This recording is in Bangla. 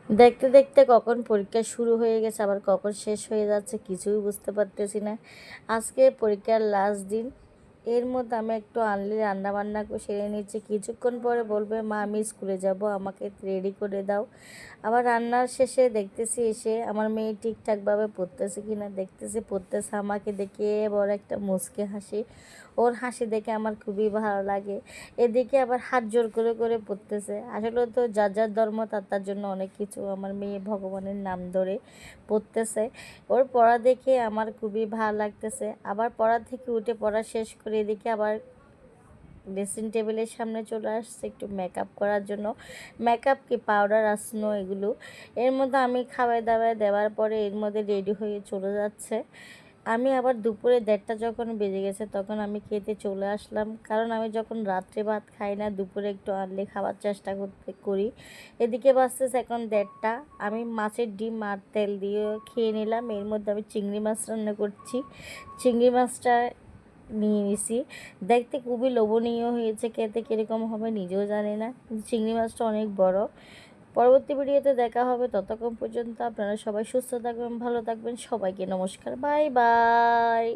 দেখতে দেখতে কখন পরীক্ষা শুরু হয়ে গেছে আবার কখন শেষ হয়ে যাচ্ছে কিছুই বুঝতে পারতেছি না। আজকে পরীক্ষার লাস্ট দিন। এর মধ্যে আমি একটু আর্লি রান্নাবান্না সেরে নিচ্ছি। কিছুক্ষণ পরে বলবে মা আমি স্কুলে যাব, আমাকে রেডি করে দাও। আবার রান্নার শেষে দেখতেছি এসে আমার মেয়ে ঠিকঠাকভাবে পড়তেছে কিনা দেখতেছি, পড়তেছে। আমাকে দেখে বড় একটা মুচকে হাসি, ওর হাসি দেখে আমার খুবই ভালো লাগে। এদিকে আবার হাত জোর করে করে পড়তেছে। আসলে তো যার যার ধর্ম তার তার জন্য অনেক কিছু। আমার মেয়ে ভগবানের নাম ধরে পড়তেছে। ওর পড়া দেখে আমার খুবই ভালো লাগতেছে। আবার পড়া থেকে উঠে পড়া শেষ করে এদিকে আবার ড্রেসিং টেবিলের সামনে চলে আসছে একটু মেকআপ করার জন্য। মেকআপ কি পাউডার আসনো এগুলো। এর মধ্যে আমি খাবার দাবার দেওয়ার পরে এর মধ্যে রেডি হয়ে চলে যাচ্ছে। আমি আবার দুপুরে 1:30টা যখন বেজে গেছে তখন আমি খেতে চলে আসলাম, কারণ আমি যখন রাত্রে ভাত খাই না দুপুরে একটু আর্লি খাওয়ার চেষ্টা করি। এদিকে বাজতেছে এখন 1:30টা। আমি মাছের ডিম আর তেল দিয়ে খেয়ে নিলাম। এর মধ্যে আমি চিংড়ি মাছ রান্না করছি। চিংড়ি মাছটা নিয়ে নিছি। দেখতে খুবই লোভনীয় হয়েছে, খেতে কীরকম হবে নিজেও জানি না, কিন্তু চিংড়ি মাছটা অনেক বড়। পরবর্তী ভিডিওতে দেখা হবে, ততক্ষণ পর্যন্ত আপনারা সবাই সুস্থ থাকবেন, ভালো থাকবেন। সবাইকে নমস্কার, বাই বাই।